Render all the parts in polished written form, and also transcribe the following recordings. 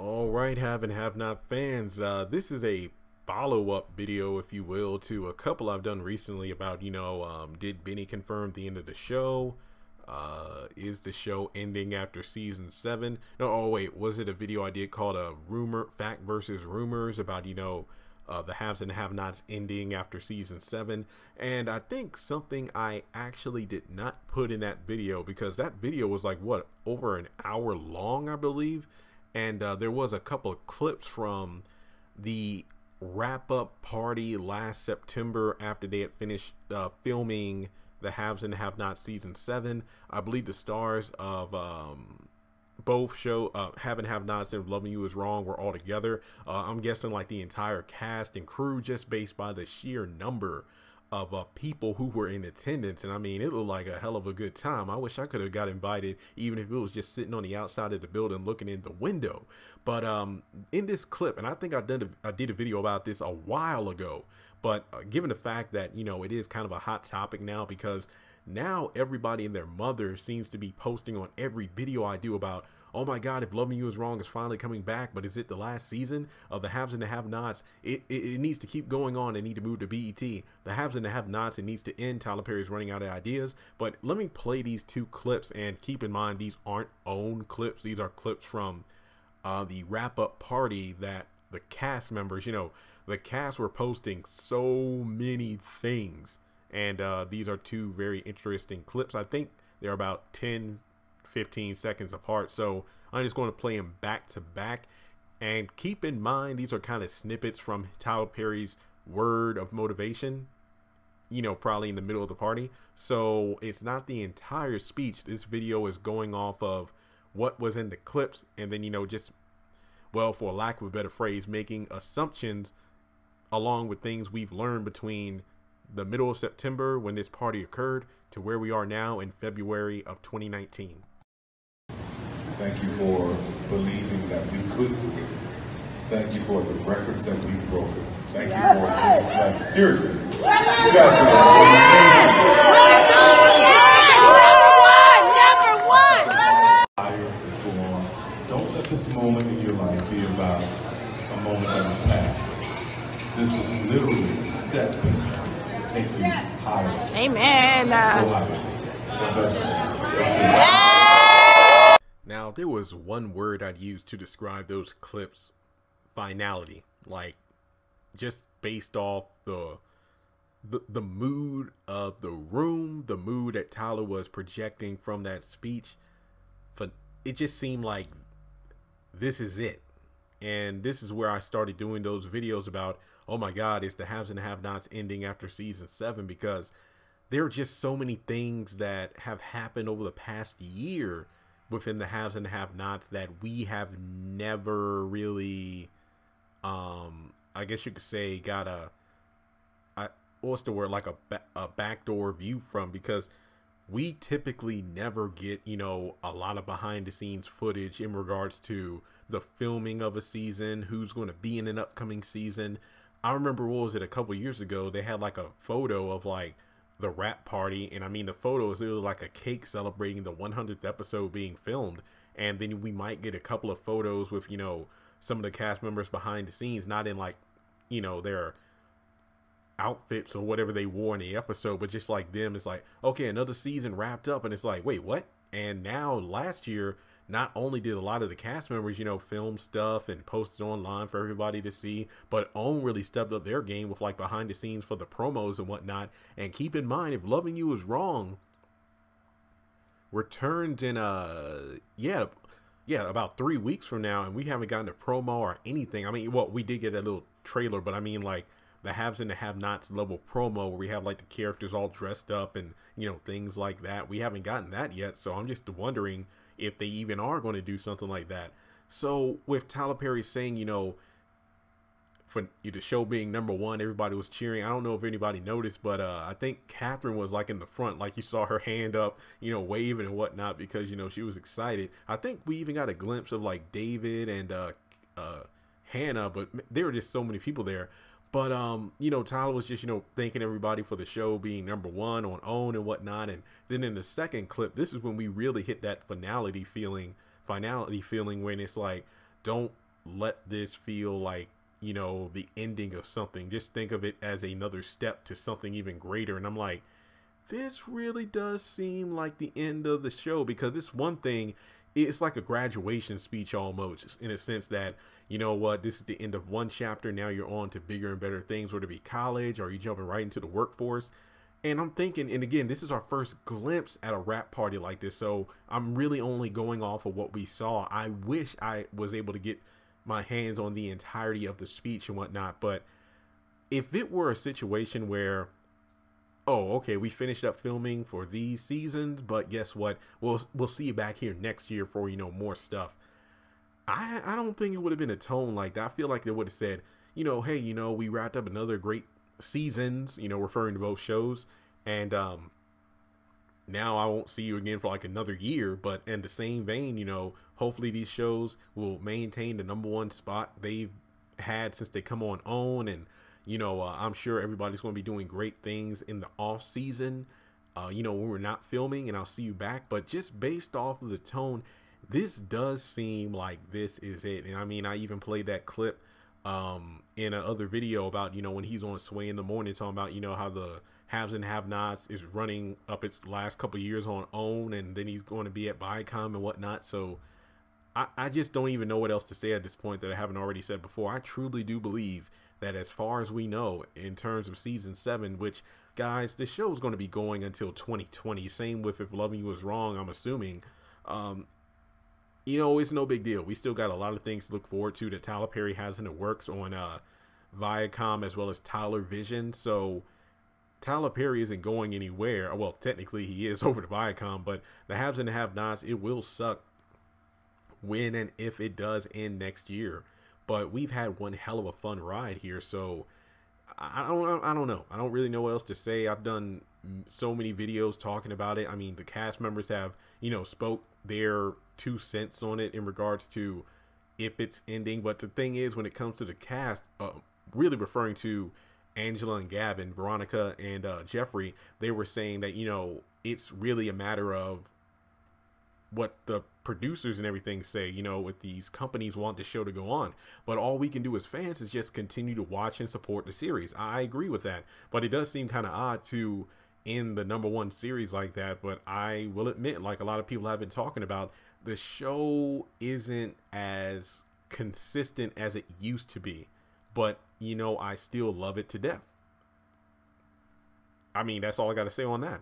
All right, have and have not fans. This is a follow-up video, if you will, to a couple I've done recently about, did Benny confirm the end of the show? Is the show ending after season 7? No, oh wait, was it a video I did called a fact versus rumors about, the haves and have-nots ending after season 7? And I think something I actually did not put in that video, because that video was like, what, over an hour long, I believe. And there was a couple of clips from the wrap-up party last September after they had finished filming the Haves and Have-Nots season 7. I believe the stars of both show Have and Have-Nots and Loving You Is Wrong were all together. I'm guessing like the entire cast and crew, just based by the sheer number of people who were in attendance. And I mean, it looked like a hell of a good time. I wish I could have got invited, even if it was just sitting on the outside of the building looking in the window. But in this clip, and I think I did a video about this a while ago, but given the fact that, it is kind of a hot topic now, because now everybody and their mother seems to be posting on every video I do about, oh my God, if Loving You Is Wrong is finally coming back, but is it the last season of the Haves and the Have-Nots? It needs to keep going on. They need to move to BET. The Haves and the Have-Nots, it needs to end. Tyler Perry's running out of ideas. But let me play these two clips, and keep in mind, these aren't own clips. These are clips from the wrap-up party that the cast members, the cast were posting so many things. And these are two very interesting clips. I think they're about 10-15 seconds apart, so I'm just going to play them back to back. And keep in mind, these are kind of snippets from Tyler Perry's word of motivation, probably in the middle of the party. So it's not the entire speech. This video is going off of what was in the clips, and then just, well, for lack of a better phrase, making assumptions along with things we've learned between the middle of September, when this party occurred, to where we are now in February of 2019. Thank you for believing that we could do it. Thank you for the records that we broke. Thank you for this. Like, seriously. You guys are number one. Let's go on. Don't let this moment in your life be about a moment that was past. This was literally a step take you higher. Amen. Now, there was one word I'd use to describe those clips: finality. Like, just based off the mood of the room, the mood that Tyler was projecting from that speech. It just seemed like this is it. And this is where I started doing those videos about, oh my God, it's the Haves and Have-Nots ending after season 7, because there are just so many things that have happened over the past year within the Haves and Have-Nots that we have never really, I guess you could say, got what's the word, like a backdoor view from, because we typically never get, a lot of behind the scenes footage in regards to the filming of a season, who's going to be in an upcoming season. I remember, what was it, a couple years ago, they had like a photo of like the rap party, and I mean, the photo is literally like a cake celebrating the 100th episode being filmed. And then we might get a couple of photos with, some of the cast members behind the scenes, not in like, their outfits or whatever they wore in the episode, but just like them. It's like, okay, another season wrapped up, and it's like, wait, what? And now last year, not only did a lot of the cast members, film stuff and post it online for everybody to see, but OWN really stepped up their game with like behind the scenes for the promos and whatnot. And keep in mind, if Loving You Is Wrong returns in about 3 weeks from now, and we haven't gotten a promo or anything. I mean, well, we did get a little trailer, but I mean, like, the Haves and the Have-Nots level promo where we have like the characters all dressed up and, things like that. We haven't gotten that yet. So I'm just wondering if they even are going to do something like that. So with Tyler Perry saying, for the show being number one, everybody was cheering. I don't know if anybody noticed, but I think Catherine was like in the front, like you saw her hand up, waving and whatnot, because, she was excited. I think we even got a glimpse of like David and Hannah, but there were just so many people there. But, Tyler was just, thanking everybody for the show being number one on OWN and whatnot. And then in the second clip, this is when we really hit that finality feeling when it's like, don't let this feel like, you know, the ending of something. Just think of it as another step to something even greater. And I'm like, this really does seem like the end of the show, because this one thing, it's like a graduation speech almost, in a sense that, you know what, this is the end of one chapter. Now you're on to bigger and better things, whether it be college or you jumping right into the workforce. And I'm thinking, and again, this is our first glimpse at a rap party like this, so I'm really only going off of what we saw. I wish I was able to get my hands on the entirety of the speech and whatnot, but if it were a situation where, oh, okay, we finished up filming for these seasons, but guess what? We'll see you back here next year for, you know, more stuff. I don't think it would have been a tone like that. I feel like they would have said, you know, hey, you know, we wrapped up another great seasons, you know, referring to both shows, and now I won't see you again for like another year. But in the same vein, you know, hopefully these shows will maintain the #1 spot they've had since they come on OWN, and you know, I'm sure everybody's going to be doing great things in the off season, you know, when we're not filming, and I'll see you back. But just based off of the tone, this does seem like this is it. And I mean, I even played that clip in another video about, you know, when he's on Sway in the Morning talking about, you know, how the haves and have-nots is running up its last couple of years on OWN, and then he's going to be at Viacom and whatnot. So I just don't even know what else to say at this point that I haven't already said before. I truly do believe that as far as we know, in terms of season 7, which, guys, the show is going to be going until 2020. Same with If Loving You Was Wrong, I'm assuming. You know, it's no big deal. We still got a lot of things to look forward to that Tyler Perry has in the works on Viacom, as well as Tyler Vision. So Tyler Perry isn't going anywhere. Well, technically he is over to Viacom, but the haves and the have-nots, it will suck when and if it does end next year. But we've had one hell of a fun ride here, so I don't know. I don't really know what else to say. I've done so many videos talking about it. I mean, the cast members have, you know, spoke their 2 cents on it in regards to if it's ending. But the thing is, when it comes to the cast, really referring to Angela and Gavin, Veronica and Jeffrey, they were saying that, you know, it's really a matter of what the producers and everything say, you know, what these companies want the show to go on. But all we can do as fans is just continue to watch and support the series. I agree with that, but it does seem kind of odd to end the #1 series like that. But I will admit, like a lot of people have been talking about, the show isn't as consistent as it used to be. But, you know, I still love it to death. I mean, that's all I got to say on that.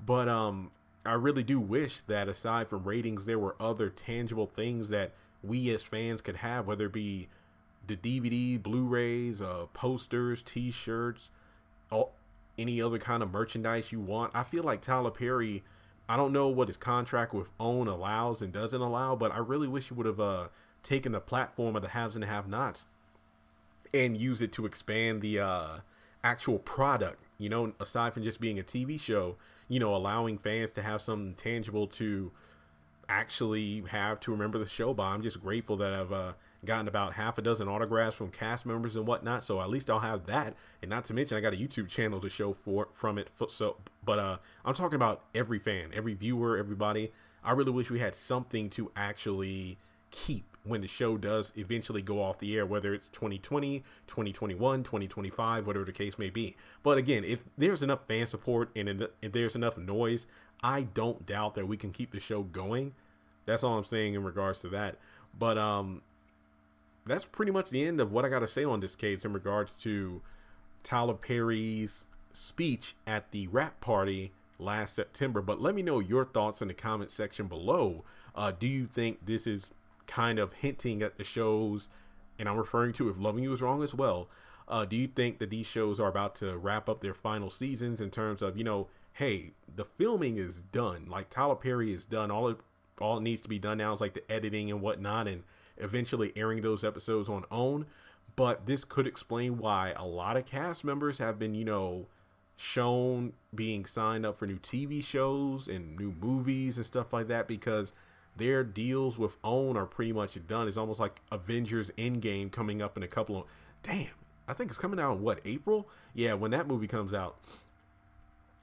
But I really do wish that aside from ratings, there were other tangible things that we as fans could have, whether it be the DVD, Blu-rays, posters, t-shirts, any other kind of merchandise you want. I feel like Tyler Perry, I don't know what his contract with OWN allows and doesn't allow, but I really wish he would have taken the platform of the haves and the have-nots and use it to expand the actual product, you know, aside from just being a TV show, you know, allowing fans to have something tangible to actually have to remember the show by. I'm just grateful that I've gotten about half a dozen autographs from cast members and whatnot, so at least I'll have that. And not to mention, I got a YouTube channel to show from it. So, but I'm talking about every fan, every viewer, everybody. I really wish we had something to actually keep when the show does eventually go off the air, whether it's 2020, 2021, 2025, whatever the case may be. But again, if there's enough fan support and if there's enough noise, I don't doubt that we can keep the show going. That's all I'm saying in regards to that. But that's pretty much the end of what I got to say on this case in regards to Tyler Perry's speech at the rap party last September. But let me know your thoughts in the comment section below. Do you think this is kind of hinting at the shows, and I'm referring to If Loving You Was Wrong as well, do you think that these shows are about to wrap up their final seasons in terms of, you know, hey, the filming is done, like Tyler Perry is done, all it needs to be done now is like the editing and whatnot, and eventually airing those episodes on OWN. But this could explain why a lot of cast members have been, you know, shown being signed up for new TV shows and new movies and stuff like that, because their deals with OWN are pretty much done. It's almost like Avengers Endgame coming up in a couple of, damn, I think it's coming out in what, April? Yeah, when that movie comes out,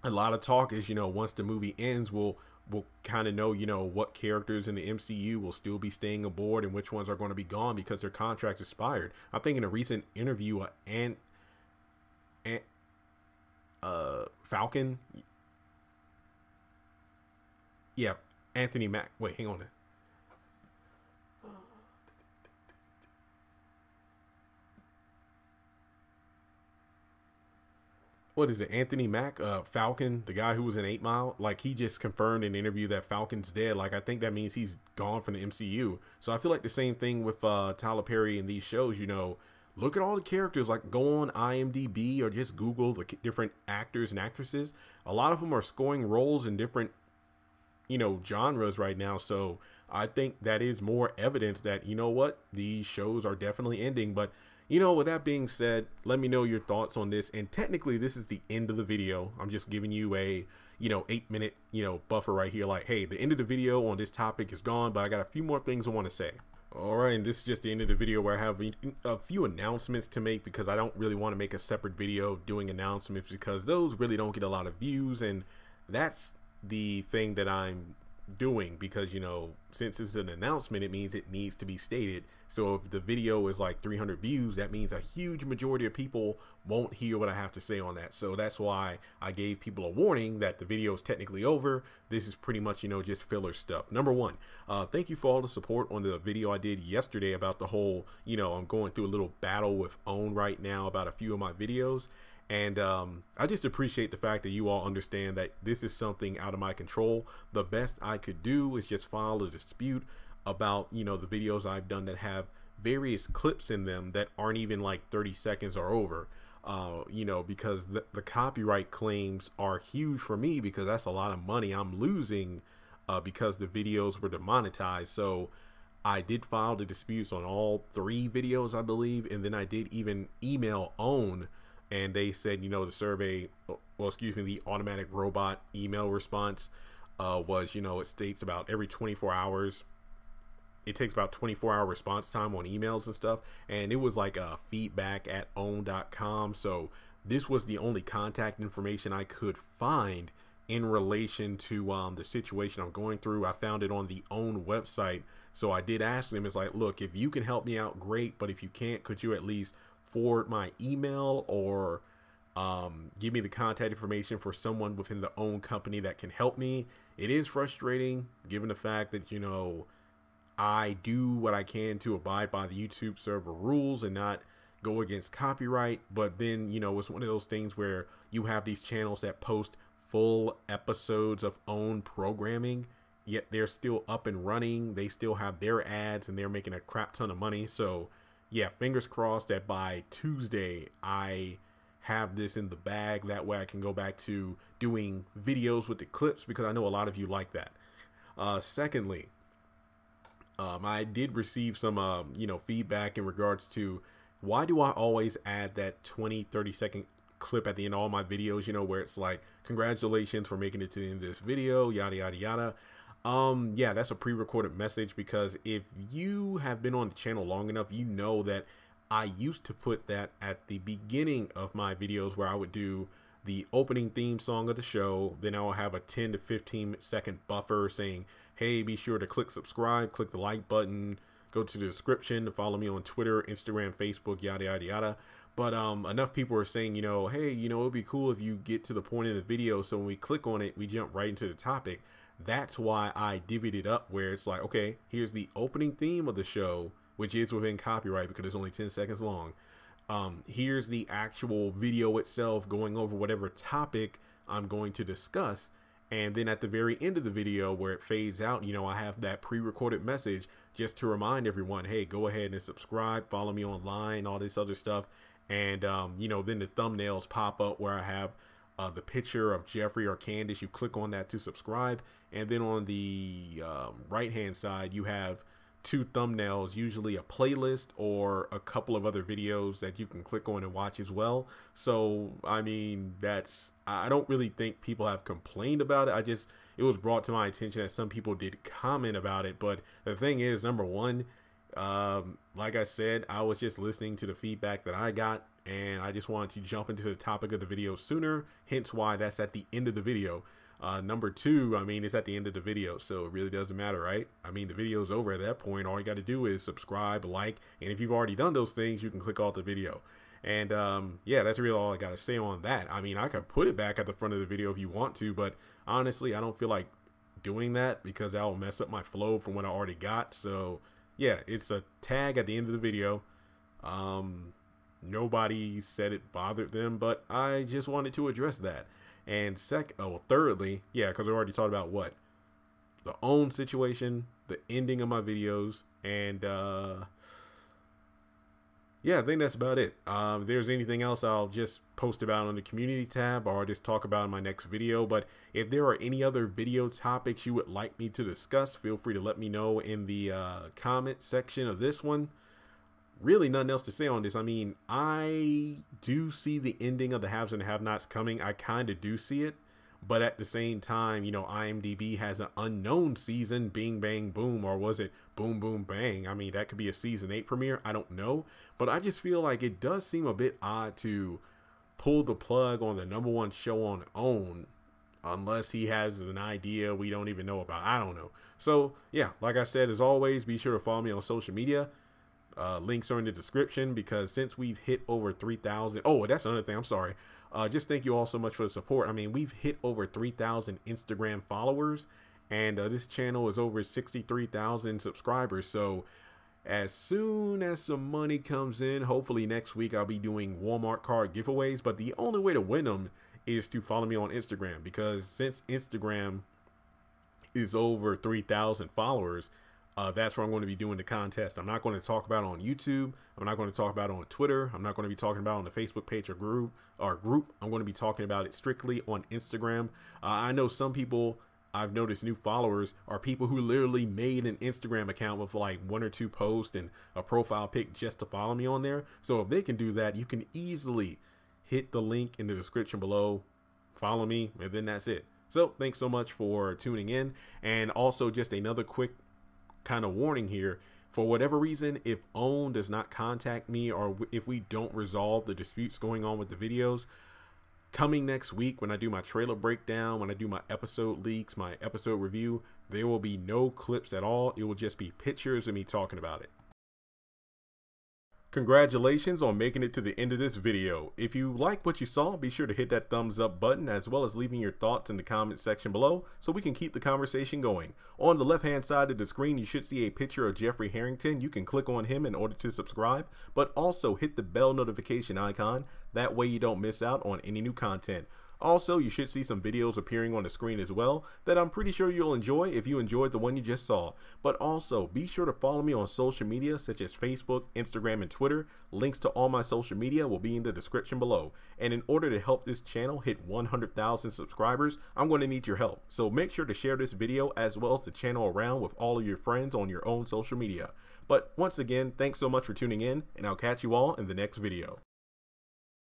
a lot of talk is, you know, once the movie ends, will we'll kind of know, you know, what characters in the MCU will still be staying aboard and which ones are going to be gone because their contracts expired. I think in a recent interview, Falcon, yeah, Anthony Mack. Wait, hang on. What is it? Anthony Mack, Falcon, the guy who was in 8 Mile, like he just confirmed in an interview that Falcon's dead. Like I think that means he's gone from the MCU. So I feel like the same thing with Tyler Perry in these shows. You know, look at all the characters. Like go on IMDb or just Google the different actors and actresses. A lot of them are scoring roles in different, you know, genres right now. So I think that is more evidence that, you know what, these shows are definitely ending. But you know, with that being said, let me know your thoughts on this. And technically this is the end of the video. I'm just giving you a, you know, 8-minute, you know, buffer right here. Like, hey, the end of the video on this topic is gone, but I got a few more things I want to say. All right, and this is just the end of the video where I have a few announcements to make, because I don't really want to make a separate video doing announcements because those really don't get a lot of views. And that's the thing that I'm doing, because, you know, since it's an announcement, it means it needs to be stated. So if the video is like 300 views, that means a huge majority of people won't hear what I have to say on that. So that's why I gave people a warning that the video is technically over. This is pretty much, you know, just filler stuff. Number one, thank you for all the support on the video I did yesterday about the whole, you know, I'm going through a little battle with OWN right now about a few of my videos. And I just appreciate the fact that you all understand that this is something out of my control. The best I could do is just file a dispute about, you know, the videos I've done that have various clips in them that aren't even like 30 seconds or over, you know, because the copyright claims are huge for me, because that's a lot of money I'm losing because the videos were demonetized. So I did file the disputes on all 3 videos, I believe, and then I did even email OWN. And they said, you know, the survey, well, excuse me, the automatic robot email response was, you know, it states about every 24 hours. It takes about 24-hour response time on emails and stuff. And it was like feedback@own.com. So this was the only contact information I could find in relation to the situation I'm going through. I found it on the OWN website. So I did ask them, it's like, look, if you can help me out, great. But if you can't, could you at least forward my email or give me the contact information for someone within the OWN company that can help me? It is frustrating given the fact that, you know, I do what I can to abide by the YouTube server rules and not go against copyright. But then, you know, it's one of those things where you have these channels that post full episodes of OWN programming, yet they're still up and running. They still have their ads and they're making a crap ton of money. So yeah, fingers crossed that by Tuesday I have this in the bag. That way I can go back to doing videos with the clips, because I know a lot of you like that. Secondly, I did receive some, you know, feedback in regards to why do I always add that 20-30 second clip at the end of all my videos, you know, where it's like, congratulations for making it to the end of this video, yada, yada, yada. Yeah, that's a pre-recorded message, because if you have been on the channel long enough, you know that I used to put that at the beginning of my videos, where I would do the opening theme song of the show. Then I will have a 10 to 15 second buffer saying, hey, be sure to click subscribe, click the like button, go to the description to follow me on Twitter, Instagram, Facebook, yada, yada, yada. But enough people are saying, you know, hey, you know, it'd be cool if you get to the point of the video, so when we click on it, we jump right into the topic. That's why I divvied it up, where it's like, okay, here's the opening theme of the show, which is within copyright because it's only 10 seconds long. Here's the actual video itself going over whatever topic I'm going to discuss. And then at the very end of the video, where it fades out, you know, I have that pre-recorded message just to remind everyone, hey, go ahead and subscribe, follow me online, all this other stuff. And, you know, then the thumbnails pop up where I have the picture of Jeffrey or Candace. You click on that to subscribe. And then on the right hand side, you have 2 thumbnails, usually a playlist or a couple of other videos that you can click on and watch as well. So I mean, I don't really think people have complained about it. It was brought to my attention that some people did comment about it. But the thing is, number one, like I said, I was just listening to the feedback that I got, and I just wanted to jump into the topic of the video sooner, hence why that's at the end of the video. Number two, I mean, it's at the end of the video, so it really doesn't matter, right? I mean, the video's over at that point. All you got to do is subscribe, like, and if you've already done those things, you can click off the video. And yeah, that's really all I got to say on that. I mean, I could put it back at the front of the video if you want to, but honestly, I don't feel like doing that because that will mess up my flow from what I already got. So yeah, it's a tag at the end of the video. Nobody said it bothered them, but I just wanted to address that. And thirdly, yeah, because we already talked about what the own situation, the ending of my videos, and yeah, I think that's about it. If there's anything else, I'll just post about on the community tab, or I'll just talk about in my next video. But if there are any other video topics you would like me to discuss, feel free to let me know in the comment section of this one. Really nothing else to say on this. I mean, I do see the ending of the haves and the have-nots coming. I kind of do see it. But at the same time, you know, IMDb has an unknown season, Bing Bang Boom, or was it Boom Boom Bang? I mean, that could be a season 8 premiere. I don't know. But I just feel like it does seem a bit odd to pull the plug on the #1 show on OWN unless he has an idea we don't even know about. I don't know. So, yeah, like I said, as always, be sure to follow me on social media. Links are in the description, because since we've hit over 3,000, oh, that's another thing, I'm sorry. Just thank you all so much for the support. I mean, we've hit over 3,000 Instagram followers, and this channel is over 63,000 subscribers. So as soon as some money comes in, hopefully next week, I'll be doing Walmart card giveaways. But the only way to win them is to follow me on Instagram, because since Instagram is over 3,000 followers, that's where I'm going to be doing the contest. I'm not going to talk about it on YouTube. I'm not going to talk about it on Twitter. I'm not going to be talking about it on the Facebook page or group. I'm going to be talking about it strictly on Instagram. I know some people, I've noticed new followers are people who literally made an Instagram account with like 1 or 2 posts and a profile pic just to follow me on there. So if they can do that, you can easily hit the link in the description below, follow me, and then that's it. So thanks so much for tuning in. And also just another quick kind of warning here, for whatever reason, if OWN does not contact me, or if we don't resolve the disputes going on with the videos, coming next week when I do my trailer breakdown, when I do my episode leaks, my episode review, there will be no clips at all. It will just be pictures of me talking about it. Congratulations on making it to the end of this video. If you like what you saw, be sure to hit that thumbs up button, as well as leaving your thoughts in the comment section below so we can keep the conversation going. On the left hand side of the screen, you should see a picture of Jeffrey Harrington. You can click on him in order to subscribe, but also hit the bell notification icon. That way you don't miss out on any new content. Also, you should see some videos appearing on the screen as well that I'm pretty sure you'll enjoy if you enjoyed the one you just saw. But also, be sure to follow me on social media such as Facebook, Instagram, and Twitter. Links to all my social media will be in the description below. And in order to help this channel hit 100,000 subscribers, I'm going to need your help. So make sure to share this video as well as the channel around with all of your friends on your own social media. But once again, thanks so much for tuning in, and I'll catch you all in the next video.